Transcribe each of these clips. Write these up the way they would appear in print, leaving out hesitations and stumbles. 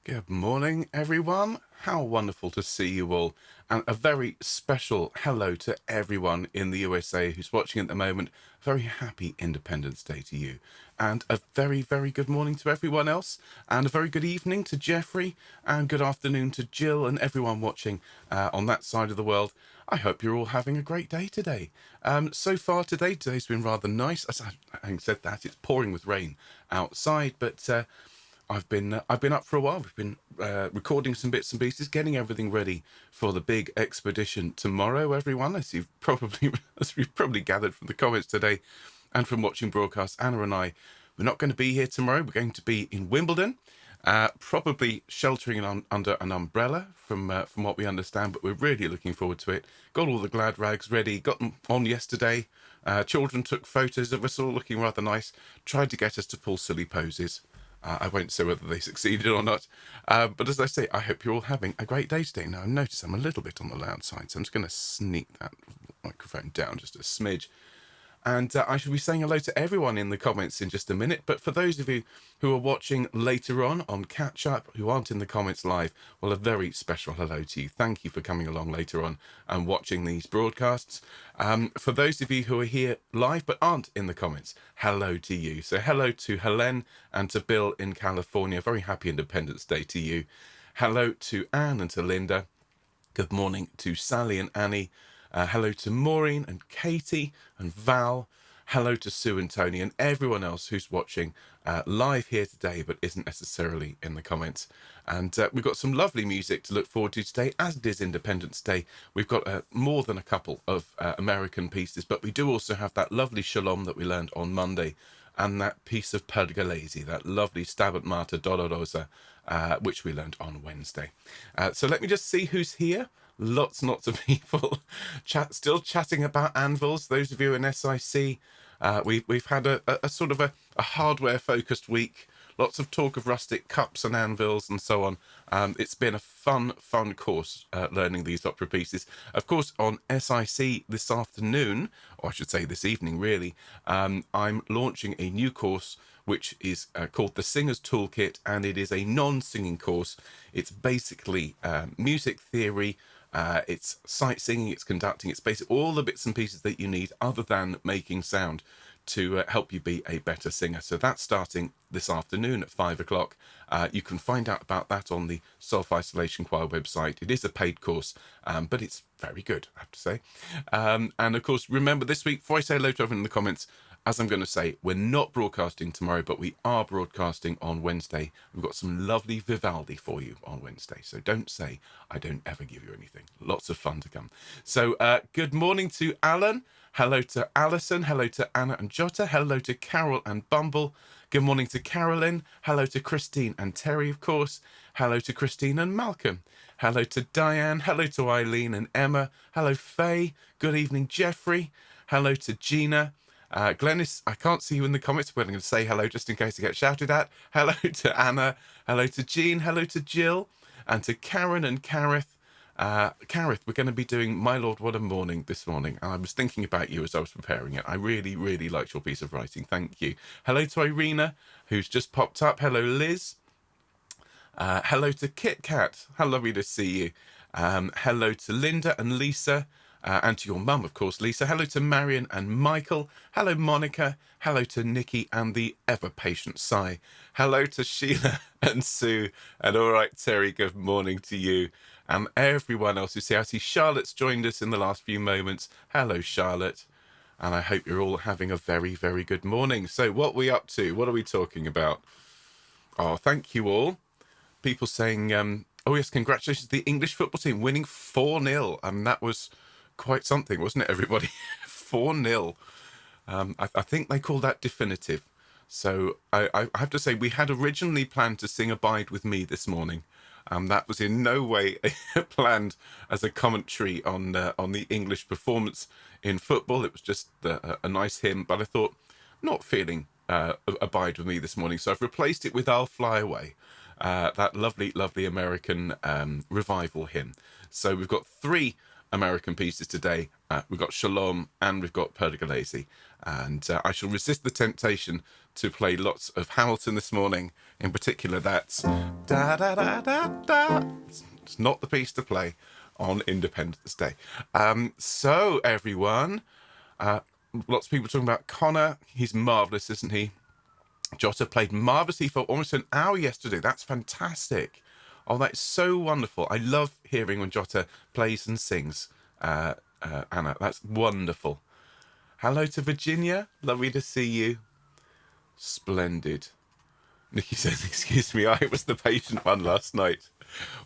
Good morning, everyone. How wonderful to see you all. And a very special hello to everyone in the USA who's watching at the moment. Very happy Independence Day to you. And a very, very good morning to everyone else. And a very good evening to Jeffrey. And good afternoon to Jill and everyone watching on that side of the world. I hope you're all having a great day today. So far today's been rather nice. As I said that, it's pouring with rain outside, but I've been up for a while. We've been recording some bits and pieces, getting everything ready for the big expedition tomorrow. Everyone, as we've probably gathered from the comments today, and from watching broadcasts, Anna and I, we're not going to be here tomorrow. We're going to be in Wimbledon, probably sheltering under an umbrella, from what we understand. But we're really looking forward to it. Got all the glad rags ready. Got them on yesterday. Children took photos of us all looking rather nice. Tried to get us to pull silly poses. I won't say whether they succeeded or not. But as I say, I hope you're all having a great day today. Now, notice I'm a little bit on the loud side, so I'm just going to sneak that microphone down just a smidge. And I shall be saying hello to everyone in the comments in just a minute. But for those of you who are watching later on Catch Up, who aren't in the comments live, well, a very special hello to you. Thank you for coming along later on and watching these broadcasts. For those of you who are here live but aren't in the comments, hello to you. So hello to Helen and to Bill in California. Very happy Independence Day to you. Hello to Anne and to Linda. Good morning to Sally and Annie. Hello to Maureen and Katie and Val. Hello to Sue and Tony and everyone else who's watching live here today but isn't necessarily in the comments. And we've got some lovely music to look forward to today, as it is Independence Day. We've got more than a couple of American pieces, but we do also have that lovely Shalom that we learned on Monday, and that piece of Pergolesi, that lovely Stabat Dolorosa, which we learned on Wednesday. So let me just see who's here. Lots and lots of people still chatting about anvils. Those of you in SIC, we've had a sort of a hardware focused week. Lots of talk of rustic cups and anvils and so on. It's been a fun course learning these opera pieces. Of course, on SIC this afternoon, or I should say this evening really, I'm launching a new course which is called the Singer's Toolkit, and it is a non-singing course. It's basically music theory, it's sight singing, it's conducting, it's basically all the bits and pieces that you need other than making sound to help you be a better singer. So that's starting this afternoon at 5 o'clock. You can find out about that on the Self-Isolation Choir website. It is a paid course, but it's very good, I have to say. And of course, remember this week, before I say hello to everyone in the comments, as I'm going to say, we're not broadcasting tomorrow, but we are broadcasting on Wednesday. We've got some lovely Vivaldi for you on Wednesday. So don't say I don't ever give you anything. Lots of fun to come. So good morning to Alan. Hello to Alison. Hello to Anna and Jota. Hello to Carol and Bumble. Good morning to Carolyn. Hello to Christine and Terry, of course. Hello to Christine and Malcolm. Hello to Diane. Hello to Eileen and Emma. Hello, Faye. Good evening, Jeffrey. Hello to Gina. Glennis, I can't see you in the comments, but I'm going to say hello just in case I get shouted at. Hello to Anna. Hello to Jean. Hello to Jill. And to Karen and Kareth. Kareth, we're going to be doing My Lord, What a Morning this morning. And I was thinking about you as I was preparing it. I really, really liked your piece of writing. Thank you. Hello to Irina, who's just popped up. Hello, Liz. Hello to Kit Kat. How lovely to see you. Hello to Linda and Lisa. And to your mum, of course, Lisa. Hello to Marion and Michael. Hello, Monica. Hello to Nikki and the ever-patient Sai. Hello to Sheila and Sue. And all right, Terry, good morning to you. And everyone else who's here. I see Charlotte's joined us in the last few moments. Hello, Charlotte. And I hope you're all having a very, very good morning. So what are we up to? What are we talking about? Oh, thank you all. People saying, oh, yes, congratulations to the English football team winning 4-0. And that was quite something, wasn't it, everybody? 4-0. I think they call that definitive. So I have to say, we had originally planned to sing Abide With Me this morning. That was in no way planned as a commentary on the English performance in football. It was just a nice hymn, but I thought, not feeling Abide With Me this morning, so I've replaced it with I'll Fly Away, that lovely, lovely American revival hymn. So we've got 3 American pieces today. We've got Shalom and we've got Pergolesi. And I shall resist the temptation to play lots of Hamilton this morning. In particular, that's da da da da da. It's not the piece to play on Independence Day. So everyone, lots of people talking about Connor. He's marvellous, isn't he? Jota played marvellously for almost an hour yesterday. That's fantastic. Oh, that's so wonderful. I love hearing when Jota plays and sings. Anna, that's wonderful. Hello to Virginia. Lovely to see you. Splendid. Nikki says, excuse me, I was the patient one last night.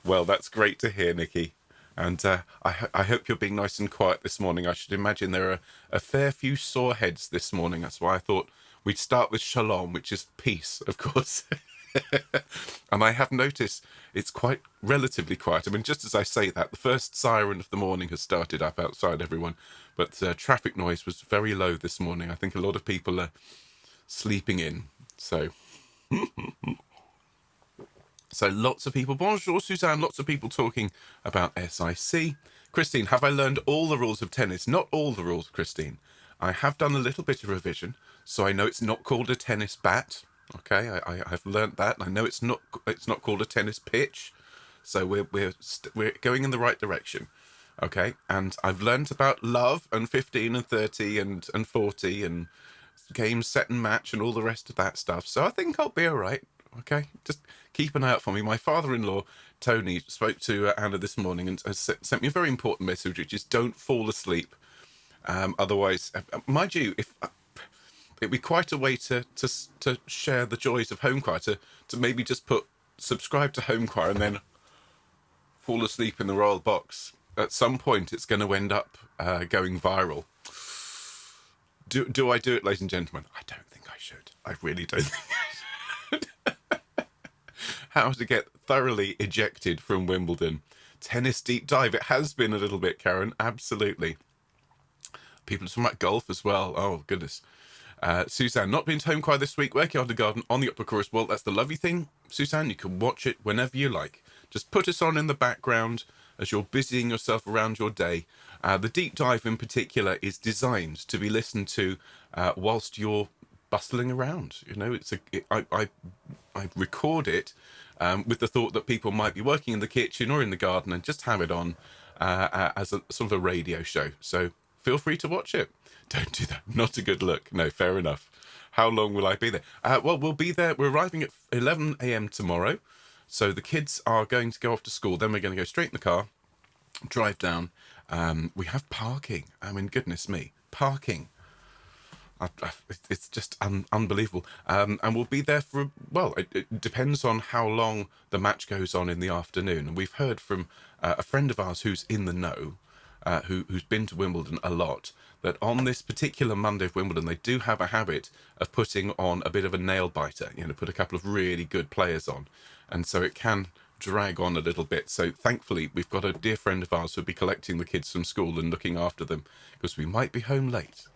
Well, that's great to hear, Nikki. And I hope you're being nice and quiet this morning. I should imagine there are a fair few sore heads this morning. That's why I thought we'd start with Shalom, which is peace, of course. And I have noticed it's quite relatively quiet. I mean, just as I say that, the first siren of the morning has started up outside everyone. But traffic noise was very low this morning. I think a lot of people are sleeping in. So... So lots of people, bonjour Suzanne, lots of people talking about SIC. Christine, have I learned all the rules of tennis? Not all the rules, Christine. I have done a little bit of revision, so I know it's not called a tennis bat. Okay, I have learned that. I know it's not called a tennis pitch, so we're going in the right direction. Okay, and I've learned about love and 15 and 30 and 40 and game, set and match and all the rest of that stuff. So I think I'll be all right. Okay, just keep an eye out for me. My father-in-law, Tony, spoke to Anna this morning and has sent me a very important message, which is don't fall asleep. Otherwise, mind you, if it'd be quite a way to share the joys of Homechoir, to maybe just put subscribe to Homechoir and then fall asleep in the royal box. At some point, it's going to end up going viral. Do I do it, ladies and gentlemen? I don't think I should. I really don't think I should. How to get thoroughly ejected from Wimbledon. Tennis deep dive. It has been a little bit, Karen. Absolutely. People are talking about golf as well. Oh, goodness. Suzanne, not been to Homechoir this week. Working on the garden on the upper chorus. Well, that's the lovely thing, Suzanne. You can watch it whenever you like. Just put us on in the background as you're busying yourself around your day. The deep dive in particular is designed to be listened to whilst you're bustling around. You know, I record it with the thought that people might be working in the kitchen or in the garden and just have it on as a sort of a radio show. So feel free to watch it. Don't do that. Not a good look. No, fair enough. How long will I be there? Well, we'll be there. We're arriving at 11 a.m. tomorrow. So the kids are going to go off to school. Then we're going to go straight in the car, drive down. We have parking. I mean, goodness me, parking. It's just unbelievable. And we'll be there for, well, it depends on how long the match goes on in the afternoon. And we've heard from a friend of ours who's in the know, who's been to Wimbledon a lot, that on this particular Monday of Wimbledon, they do have a habit of putting on a bit of a nail biter, you know, put a couple of really good players on. And so it can drag on a little bit. So thankfully, we've got a dear friend of ours who'll be collecting the kids from school and looking after them because we might be home late.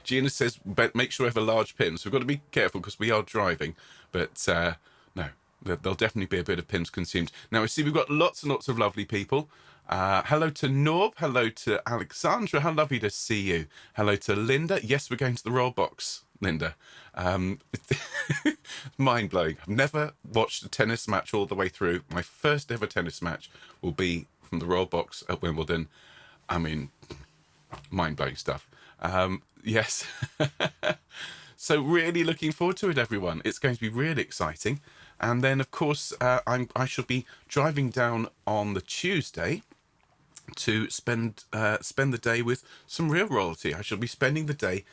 Gina says, but make sure we have a large pin. So we've got to be careful because we are driving. But no, there'll definitely be a bit of pins consumed. Now, I see we've got lots and lots of lovely people. Hello to Norb. Hello to Alexandra. How lovely to see you. Hello to Linda. Yes, we're going to the Royal Box, Linda. Mind-blowing. I've never watched a tennis match all the way through. My first ever tennis match will be from the Royal Box at Wimbledon. I mean, mind-blowing stuff. Yes. So really looking forward to it, everyone. It's going to be really exciting. And then, of course, I shall be driving down on the Tuesday to spend the day with some real royalty. I shall be spending the day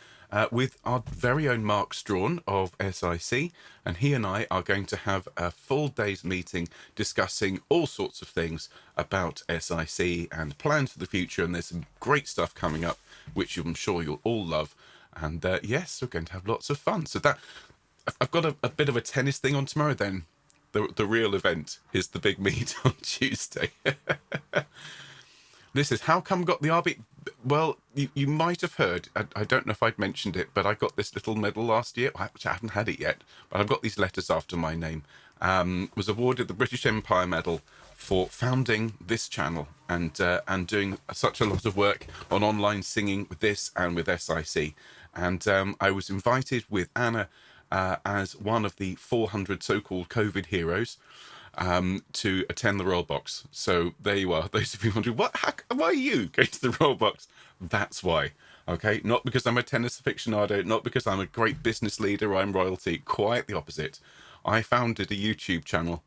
with our very own Mark Strawn of SIC, and he and I are going to have a full day's meeting discussing all sorts of things about SIC and plans for the future, and there's some great stuff coming up, which I'm sure you'll all love, and yes, we're going to have lots of fun. So that, I've got a bit of a tennis thing on tomorrow then. The real event is the big meet on Tuesday. This is how come got the RB. Well, you might have heard, I don't know if I'd mentioned it, but I got this little medal last year, which I haven't had it yet, but I've got these letters after my name. Was awarded the British Empire Medal for founding this channel and doing such a lot of work on online singing with this and with SIC. And I was invited with Anna as one of the 400 so-called COVID heroes to attend the Royal Box. So there you are. Those of you wondering, why are you going to the Royal Box? That's why. Okay, not because I'm a tennis aficionado, not because I'm a great business leader or I'm royalty. Quite the opposite. I founded a YouTube channel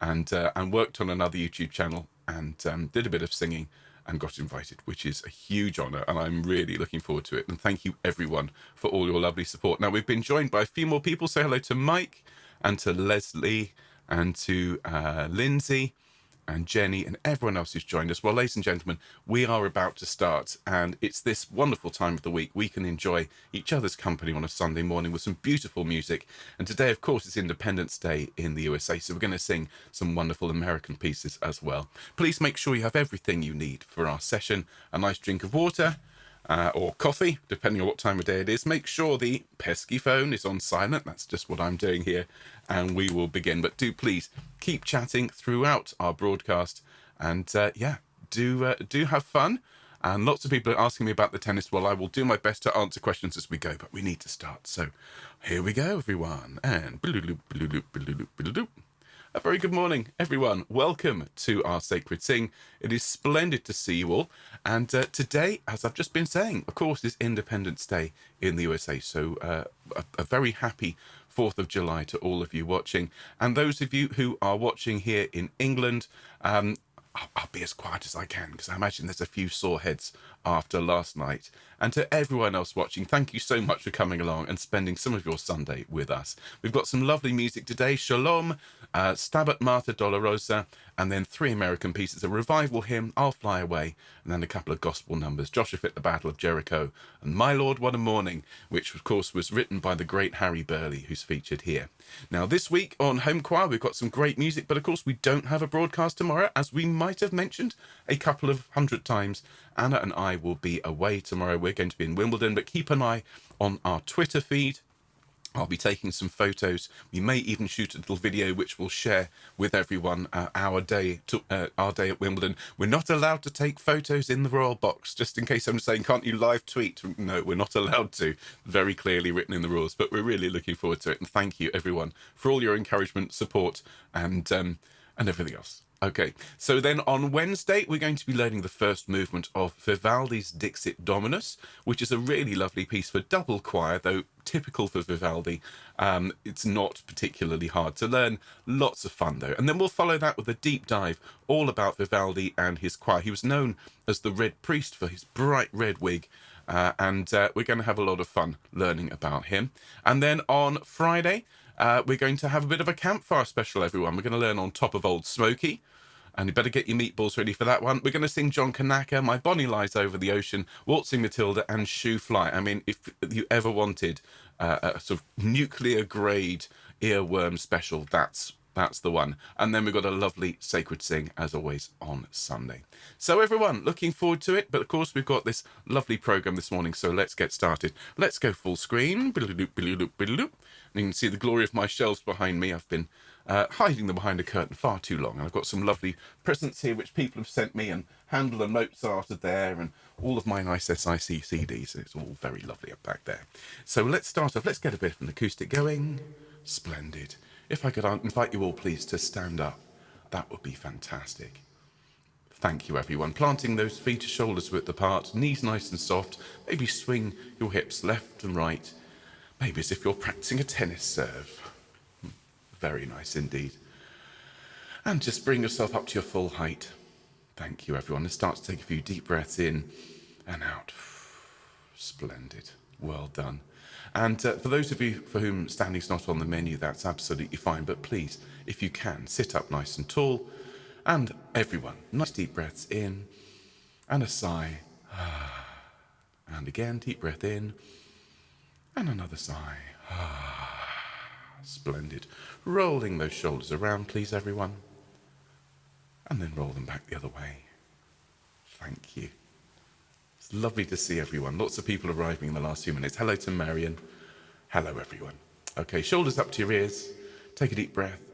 and worked on another YouTube channel and did a bit of singing and got invited, which is a huge honour, and I'm really looking forward to it. And thank you everyone for all your lovely support. Now we've been joined by a few more people. Say hello to Mike and to Leslie and to Lindsay and Jenny and everyone else who's joined us. Well, ladies and gentlemen, we are about to start, and it's this wonderful time of the week. We can enjoy each other's company on a Sunday morning with some beautiful music. And today, of course, is Independence Day in the USA, so we're going to sing some wonderful American pieces as well. Please make sure you have everything you need for our session: a nice drink of water, or coffee, depending on what time of day it is. Make sure the pesky phone is on silent. That's just what I'm doing here, and we will begin. But do please keep chatting throughout our broadcast, and do have fun. And lots of people are asking me about the tennis. Well, I will do my best to answer questions as we go, but we need to start. So here we go, everyone. And a very good morning, everyone. Welcome to our Sacred Sing. It is splendid to see you all. And today, as I've just been saying, of course, is Independence Day in the USA. So a very happy 4th of July to all of you watching. And those of you who are watching here in England, I'll be as quiet as I can because I imagine there's a few sore heads after last night. And to everyone else watching, thank you so much for coming along and spending some of your Sunday with us. We've got some lovely music today: Shalom, Stabat, Martha, Dolorosa, and then 3 American pieces: a revival hymn, I'll Fly Away, and then a couple of gospel numbers: Joshua fit the Battle of Jericho and My Lord What a Morning, which of course was written by the great Harry Burley, who's featured here. Now this week on Homechoir we've got some great music, but of course we don't have a broadcast tomorrow, as we might have mentioned a couple of hundred times. Anna and I will be away tomorrow. We're going to be in Wimbledon, but keep an eye on our Twitter feed. I'll be taking some photos. We may even shoot a little video which we'll share with everyone our day at Wimbledon. We're not allowed to take photos in the Royal Box, just in case I'm saying, can't you live tweet? No, we're not allowed to. Very clearly written in the rules, but we're really looking forward to it. And thank you, everyone, for all your encouragement, support, and everything else. Okay, so then on Wednesday, we're going to be learning the first movement of Vivaldi's Dixit Dominus, which is a really lovely piece for double choir, though typical for Vivaldi. It's not particularly hard to learn. Lots of fun, though. And then we'll follow that with a deep dive all about Vivaldi and his choir. He was known as the Red Priest for his bright red wig, and we're going to have a lot of fun learning about him. And then on Friday, we're going to have a bit of a campfire special, everyone. We're going to learn On Top of Old Smoky. And you better get your meatballs ready for that one. We're going to sing John Kanaka, My Bonnie Lies Over the Ocean, Waltzing Matilda, and Shoe Fly. I mean, if you ever wanted a sort of nuclear grade earworm special, that's the one. And then we've got a lovely Sacred Sing, as always, on Sunday. So everyone, looking forward to it. But of course, we've got this lovely program this morning, so let's get started. Let's go full screen. And you can see the glory of my shelves behind me. I've been hiding them behind a curtain far too long, and I've got some lovely presents here which people have sent me, and Handel and Mozart are there, and all of my nice SIC CDs. It's all very lovely up back there. So let's start off. Let's get a bit of an acoustic going. Splendid. If I could invite you all, please, to stand up, that would be fantastic. Thank you, everyone. Planting those feet to shoulders width apart, knees nice and soft. Maybe swing your hips left and right. Maybe as if you're practicing a tennis serve. Very nice indeed. And just bring yourself up to your full height. Thank you, everyone. And start to take a few deep breaths in and out. Splendid. Well done. And for those of you for whom standing's not on the menu, that's absolutely fine. But please, if you can, sit up nice and tall. And everyone, nice deep breaths in and a sigh. And again, deep breath in and another sigh. Splendid. Rolling those shoulders around, please, everyone. And then roll them back the other way. Thank you. It's lovely to see everyone. Lots of people arriving in the last few minutes. Hello to Marion. Hello, everyone. Okay, shoulders up to your ears. Take a deep breath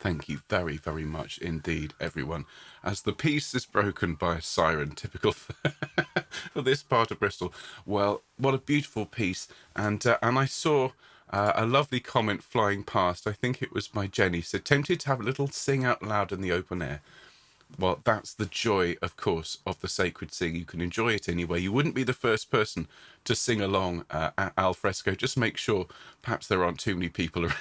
Thank you very, very much indeed, everyone. As the peace is broken by a siren, typical for this part of Bristol. Well, what a beautiful piece. And I saw a lovely comment flying past. I think it was by Jenny. Said, tempted to have a little sing out loud in the open air. Well, that's the joy, of course, of the sacred sing. You can enjoy it anyway. You wouldn't be the first person to sing along at al fresco. Just make sure perhaps there aren't too many people around.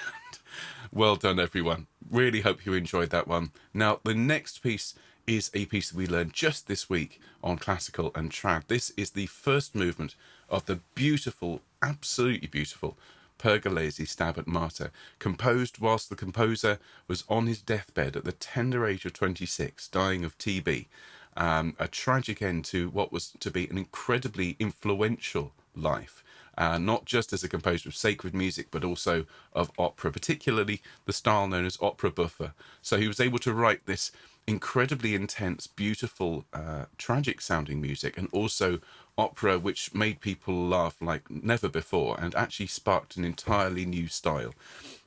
Well done, everyone. Really hope you enjoyed that one. Now, the next piece is a piece that we learned just this week on classical and trad. This is the first movement of the beautiful, absolutely beautiful Pergolesi Stabat Mater, composed whilst the composer was on his deathbed at the tender age of 26, dying of TB. A tragic end to what was to be an incredibly influential life, not just as a composer of sacred music, but also of opera, particularly the style known as opera buffa. So he was able to write this incredibly intense, beautiful, tragic sounding music, and also opera which made people laugh like never before and actually sparked an entirely new style.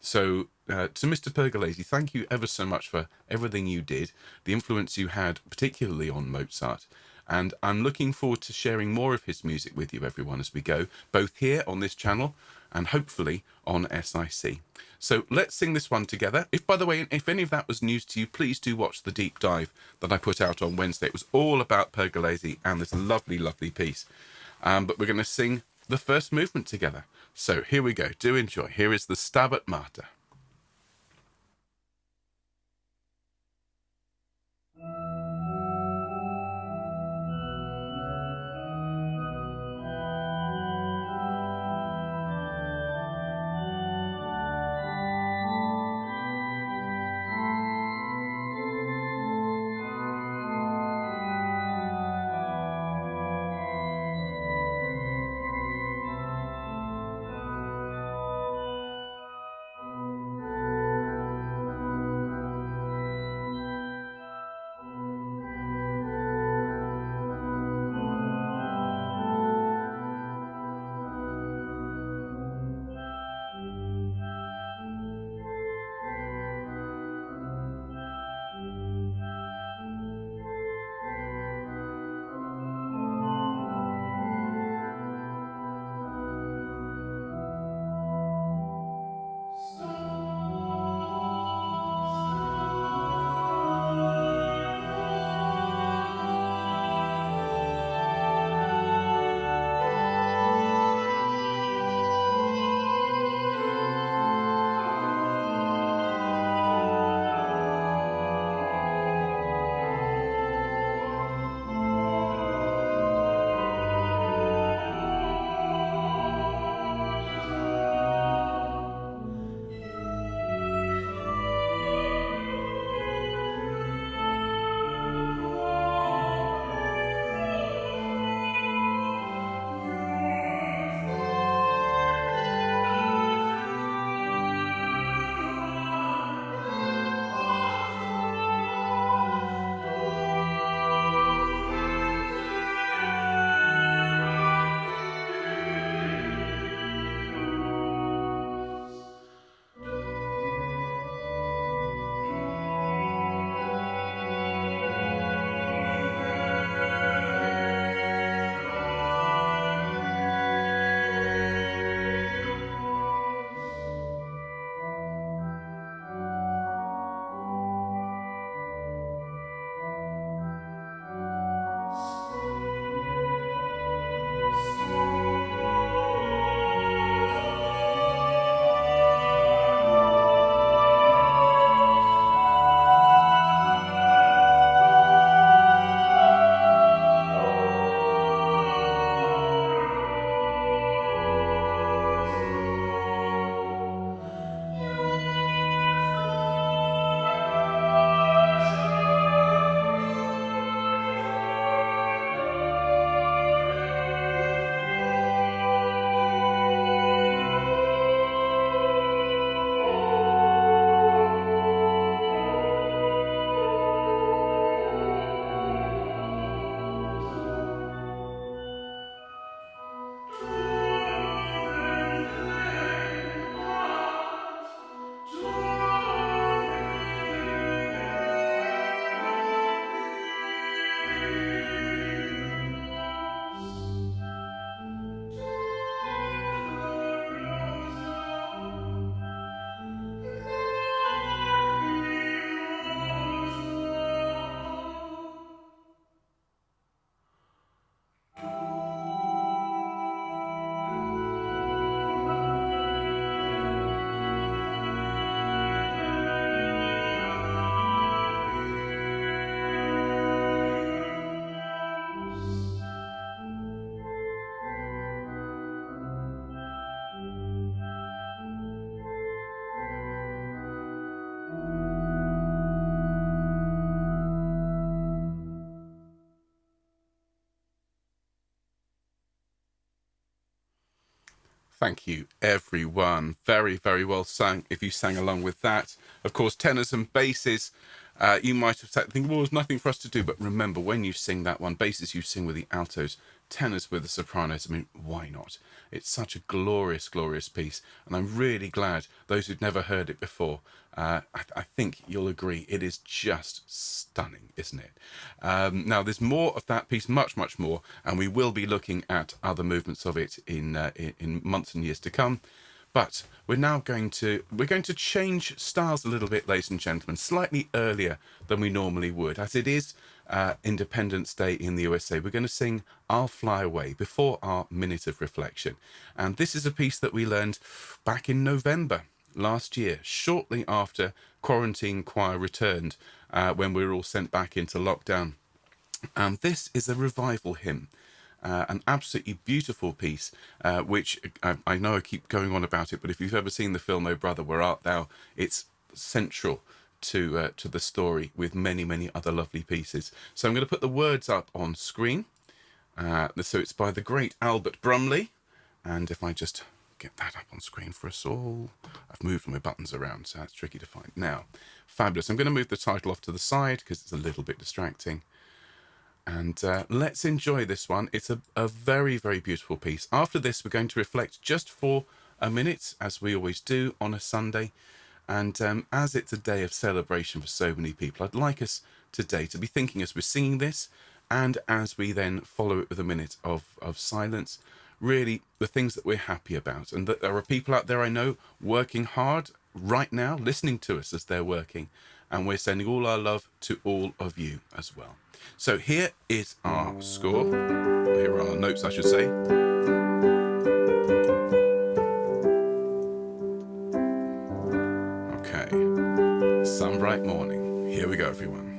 So to Mr. Pergolesi, thank you ever so much for everything you did, the influence you had, particularly on Mozart. And I'm looking forward to sharing more of his music with you, everyone, as we go, both here on this channel and hopefully on SIC. So let's sing this one together. If, by the way, if any of that was news to you, please do watch the deep dive that I put out on Wednesday. It was all about Pergolesi and this lovely, lovely piece. But we're going to sing the first movement together. So here we go. Do enjoy. Here is the Stabat Mater. Thank you, everyone. Very, very well sung. If you sang along with that, of course, tenors and basses. You might have thinking, well, there's nothing for us to do. But remember, when you sing that one, basses you sing with the altos, tenors with the sopranos. I mean, why not? It's such a glorious, glorious piece. And I'm really glad those who'd never heard it before, I think you'll agree, it is just stunning, isn't it? Now, there's more of that piece, much, much more. And we will be looking at other movements of it in months and years to come. But we're going to change styles a little bit, ladies and gentlemen, slightly earlier than we normally would, as it is Independence Day in the USA. We're going to sing "I'll Fly Away" before our minute of reflection, and this is a piece that we learned back in November last year, shortly after Quarantine Choir returned, when we were all sent back into lockdown. And this is a revival hymn. An absolutely beautiful piece, which I know I keep going on about it, but if you've ever seen the film "Oh Brother, Where Art Thou?", it's central to the story, with many, many other lovely pieces. So I'm going to put the words up on screen. So it's by the great Albert Brumley, and if I just get that up on screen for us all, I've moved my buttons around, so that's tricky to find. Now, fabulous. I'm going to move the title off to the side because it's a little bit distracting. And let's enjoy this one. It's a very, very beautiful piece. After this, we're going to reflect just for a minute, as we always do on a Sunday. And as it's a day of celebration for so many people, I'd like us today to be thinking as we're singing this, and as we then follow it with a minute of silence, really the things that we're happy about. And that there are people out there I know working hard right now, listening to us as they're working. And we're sending all our love to all of you as well. So here is our score. Here are our notes, I should say. Okay. Some bright morning. Here we go, everyone.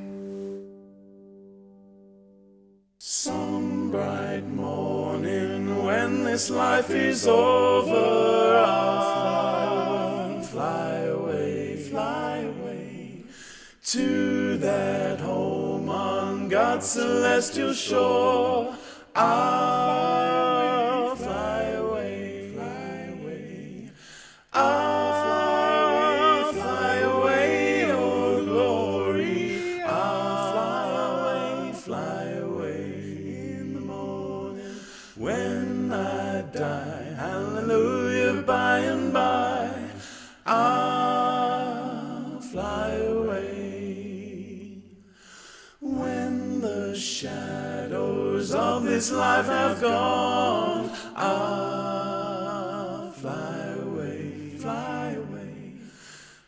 Some bright morning when this life is over, I'll fly away to that home on God's celestial shore. I'll fly away. I'll fly away, oh glory. I'll fly away in the morning when I die. Hallelujah, by and by. I'll fly away when the shadows of this life have gone. I'll fly away,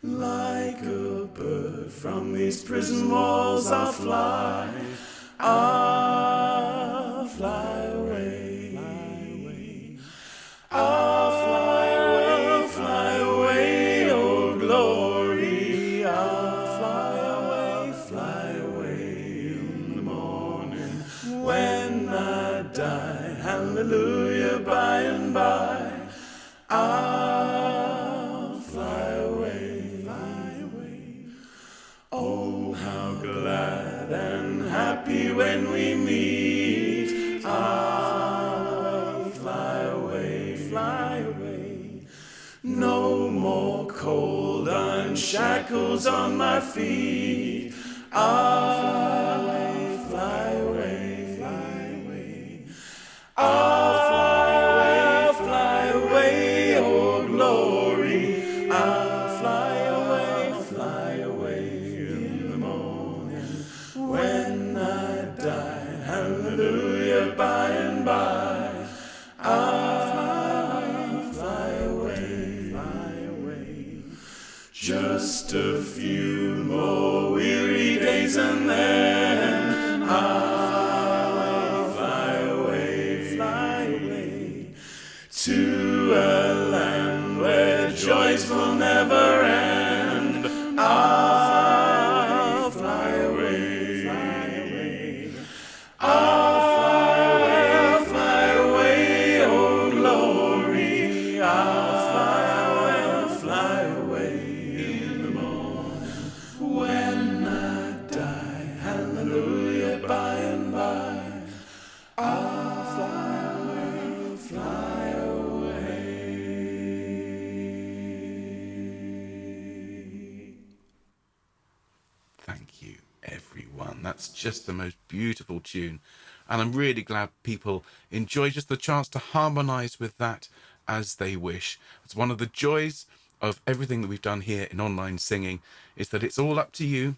like a bird from these prison walls. I'll fly. I'll fly away. I'll fly away, oh glory. I'll fly away in the morning when I die. Hallelujah, by and by. I'll fly away. Oh, how glad and happy when we meet. I'll fly away. No more cold unshackles on my feet. I'll fly away. I'll fly away, oh glory. I'll fly away in the morning when I die. Hallelujah, by and by. I'll fly away. Just a few more weary days and then I'll fly away to a land where joys will never end. I'll fly away. I'll fly away, oh glory. I'll fly away in the morning when I die. everyone. That's just the most beautiful tune. And I'm really glad people enjoy just the chance to harmonize with that as they wish. It's one of the joys of everything that we've done here in online singing, is that it's all up to you.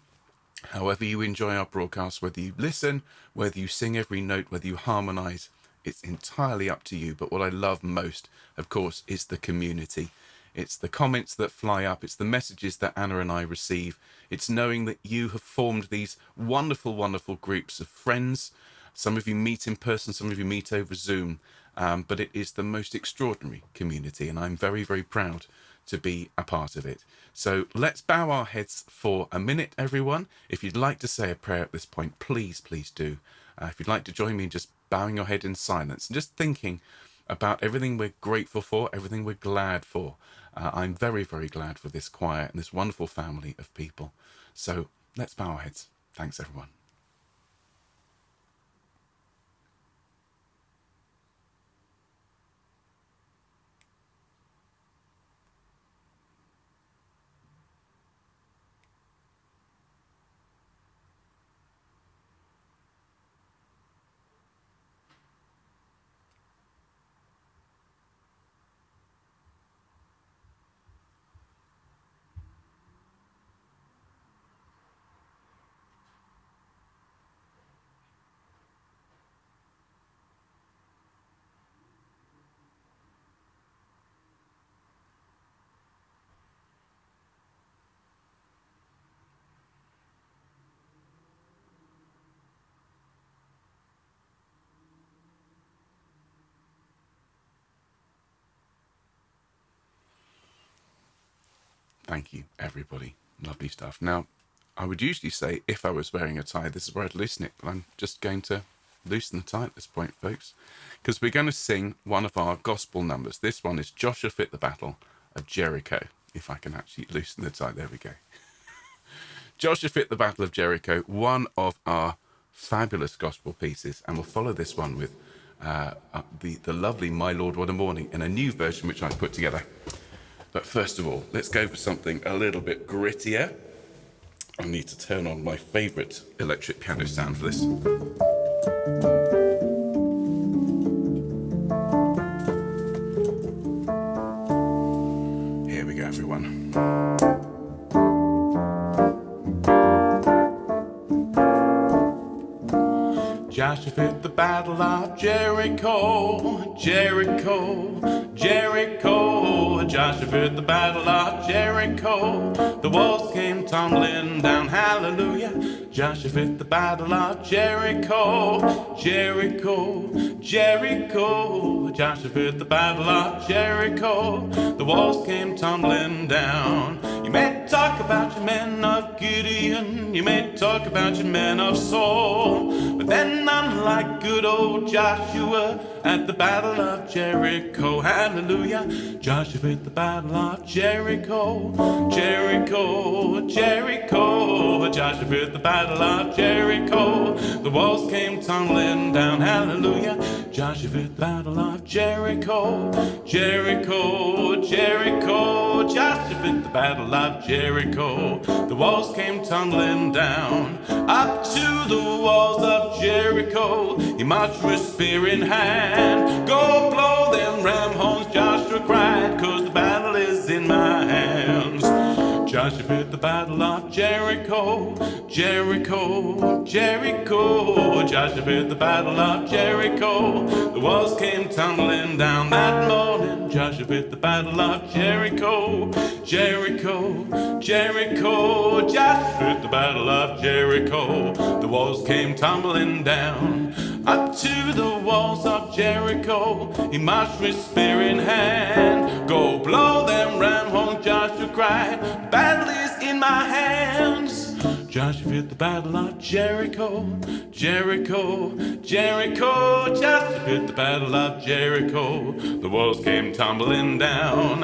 However you enjoy our broadcast, whether you listen, whether you sing every note, whether you harmonize, it's entirely up to you. But what I love most, of course, is the community. It's the comments that fly up. It's the messages that Anna and I receive. It's knowing that you have formed these wonderful, wonderful groups of friends. Some of you meet in person, some of you meet over Zoom. But it is the most extraordinary community, and I'm very, very proud to be a part of it. So let's bow our heads for a minute, everyone. If you'd like to say a prayer at this point, please, please do. If you'd like to join me in just bowing your head in silence and just thinking about everything we're grateful for, everything we're glad for. I'm very, very glad for this choir and this wonderful family of people. So let's bow our heads. Thanks, everyone. Thank you, everybody. Lovely stuff. Now, I would usually say if I was wearing a tie, this is where I'd loosen it, but I'm just going to loosen the tie at this point, folks, because we're going to sing one of our gospel numbers. This one is Joshua Fit the Battle of Jericho. If I can actually loosen the tie, there we go. Joshua Fit the Battle of Jericho, one of our fabulous gospel pieces, and we'll follow this one with the lovely My Lord, What a Morning in a new version which I put together. But first of all, let's go for something a little bit grittier. I need to turn on my favourite electric piano sound for this. Here we go, everyone. Joshua fit the battle of Jericho, Jericho, Jericho. Joshua fit the battle of Jericho. The walls came tumbling down, hallelujah. Joshua fit the battle of Jericho, Jericho, Jericho. Joshua fit the battle of Jericho. The walls came tumbling down. You may talk about your men of Gideon, you may talk about your men of Saul, but then unlike good old Joshua at the battle of Jericho, hallelujah. Joshua fit the battle of Jericho, Jericho, Jericho. Joshua fit the battle of Jericho. The walls came tumbling down, hallelujah. Joshua fit the battle of Jericho, Jericho, Jericho. Joshua fit the battle of Jericho. The walls came tumbling down. Up to the walls of Jericho he marched with spear in hand. Go blow them ram horns, Joshua cried, 'cause the battle is in my hands. Joshua fit the battle of Jericho, Jericho, Jericho. Joshua fit the battle of Jericho. The walls came tumbling down that morning. Joshua fit the battle of Jericho, Jericho, Jericho. Joshua fit the battle of Jericho. The walls came tumbling down. Up to the walls of Jericho he marched with spear in hand. Go blow them ram horns, Joshua cried, battle is in my hands. Joshua fit the battle of Jericho, Jericho, Jericho. Joshua fit the battle of Jericho. The walls came tumbling down.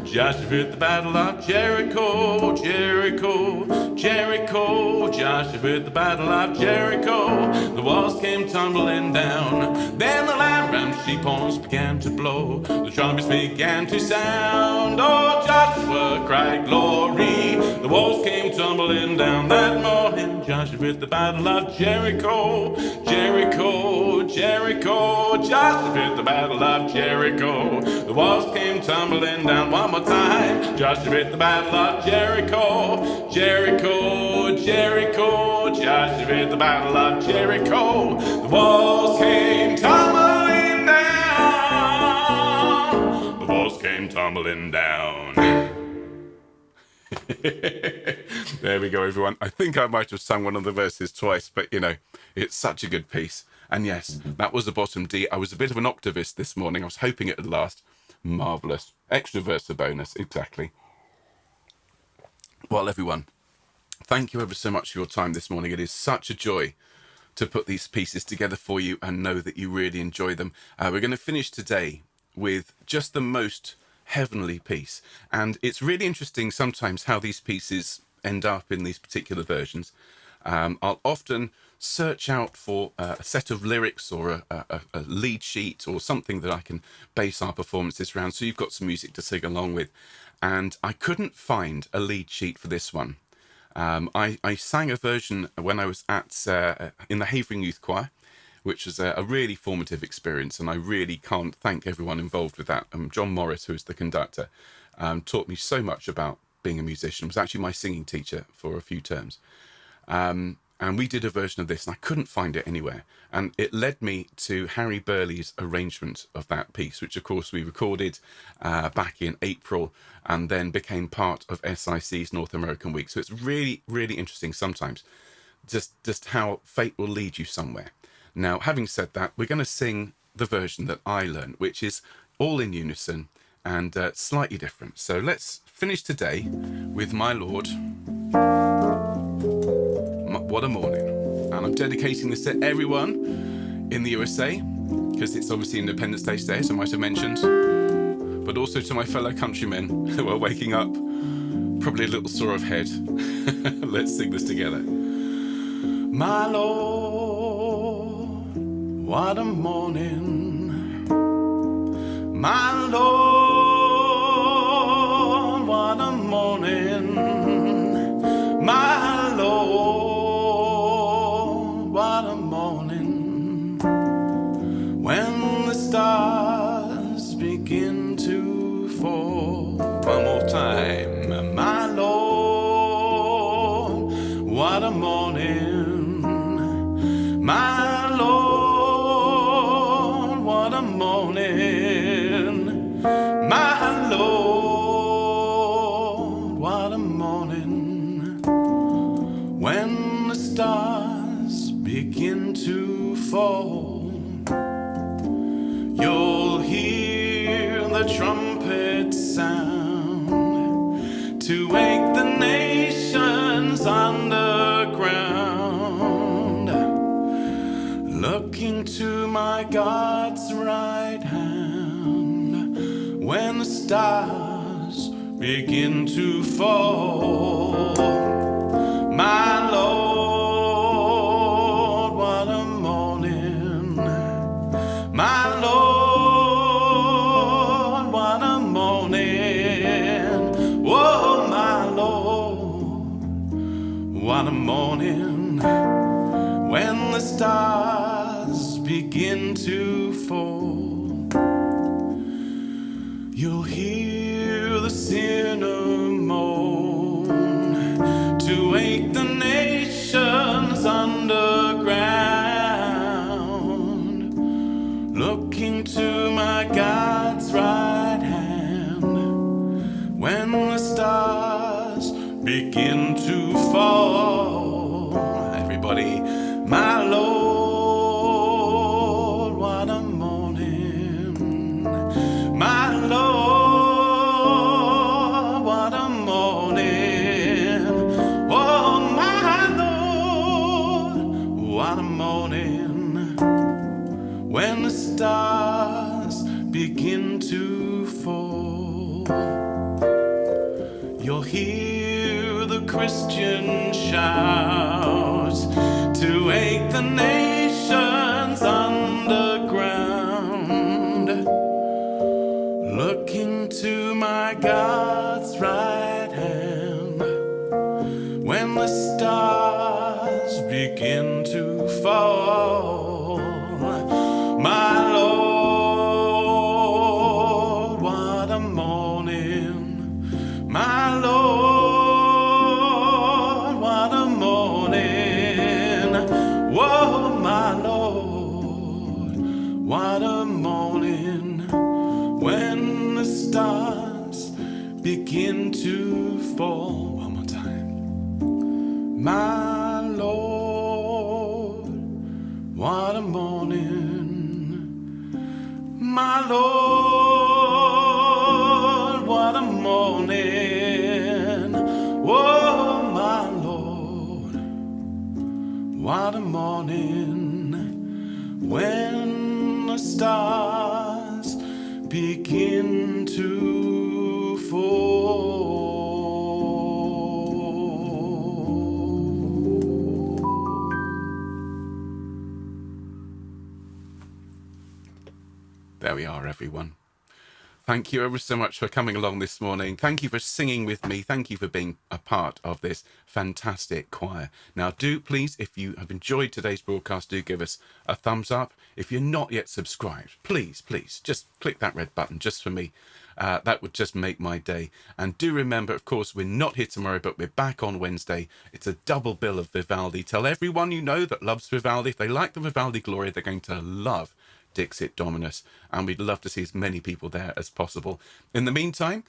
Joshua fit the battle of Jericho, Jericho, Jericho. Joshua fit the battle of Jericho. The walls came tumbling down. Then the lamb, ram, sheep horns began to blow. The trumpets began to sound. Oh, Joshua cried glory. The walls came tumbling down that morning. Joshua at the battle of Jericho. Jericho, Jericho, Joshua at the battle of Jericho. The walls came tumbling down one more time. Joshua at the battle of Jericho. Jericho, Jericho, Joshua at the battle of Jericho. The walls came tumbling down. The walls came tumbling down. There we go, everyone. I think I might have sung one of the verses twice, but you know, it's such a good piece. And yes, that was the bottom D. I was a bit of an octavist this morning. I was hoping it would last. Marvellous. Extra verse, a bonus. Exactly. Well, everyone, thank you ever so much for your time this morning. It is such a joy to put these pieces together for you and know that you really enjoy them. We're going to finish today with just the most heavenly piece. And it's really interesting sometimes how these pieces end up in these particular versions. I'll often search out for a set of lyrics or a lead sheet or something that I can base our performances around, so you've got some music to sing along with. And I couldn't find a lead sheet for this one. I sang a version when I was in the Havering Youth Choir, which was a really formative experience, and I really can't thank everyone involved with that. John Morris, who is the conductor, taught me so much about being a musician. Was actually my singing teacher for a few terms. And we did a version of this, and I couldn't find it anywhere. And it led me to Harry Burley's arrangement of that piece, which, of course, we recorded back in April and then became part of SIC's North American Week. So it's really, really interesting sometimes just how fate will lead you somewhere. Now, having said that, we're going to sing the version that I learned, which is all in unison and slightly different. So let's finish today with My Lord, What a Morning. And I'm dedicating this to everyone in the USA, because it's obviously Independence Day today, as I might have mentioned, but also to my fellow countrymen who are waking up, probably a little sore of head. Let's sing this together. My Lord, what a morning. My Lord, what a morning. My Lord, what a morning. When the stars begin to fall. One more time. My Lord, what a morning. My Lord, what a morning. My Lord, what a morning. When the stars begin to fall, you'll hear the trumpet sound to wake the nations underground. Looking to my God's right hand when the stars begin to fall. My Lord, what a morning. My Lord, what a morning. Oh, my Lord, what a morning. When the stars begin to fall, you'll hear the sinner moan to wake the nations underground. Looking to my God's right hand when the stars begin to fall. Everybody, my Lord, what a morning. My Lord, what a morning. Oh, my Lord, what a morning. When the stars begin to fall, you'll hear the Christian shout to wake the nations underground. Looking to my God's right hand begin to fall. My Lord, what a morning. My Lord, what a morning. Whoa, my Lord, what a morning. When the stars begin to fall. One more time. My Lord, what a morning. My Lord, what a morning. Oh, my Lord, what a morning. When the stars begin to fall. There we are, everyone. Thank you ever so much for coming along this morning. Thank you for singing with me. Thank you for being a part of this fantastic choir. Now, do please, if you have enjoyed today's broadcast, do give us a thumbs up. If you're not yet subscribed, please, just click that red button just for me. That would just make my day. And do remember, of course, we're not here tomorrow, but we're back on Wednesday. It's a double bill of Vivaldi. Tell everyone you know that loves Vivaldi. If they like the Vivaldi Gloria, they're going to love Dixit Dominus, and we'd love to see as many people there as possible. In the meantime,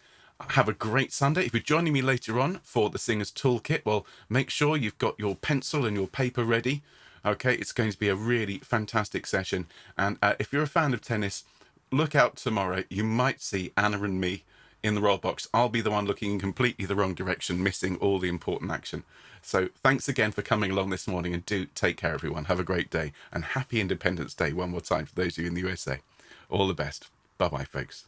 have a great Sunday. If you're joining me later on for the Singer's Toolkit, well, make sure you've got your pencil and your paper ready. Okay, it's going to be a really fantastic session. And if you're a fan of tennis, look out tomorrow. You might see Anna and me in the roll box. I'll be the one looking in completely the wrong direction, missing all the important action. So thanks again for coming along this morning, and do take care, everyone. Have a great day, and happy Independence Day one more time for those of you in the USA. All the best. Bye-bye, folks.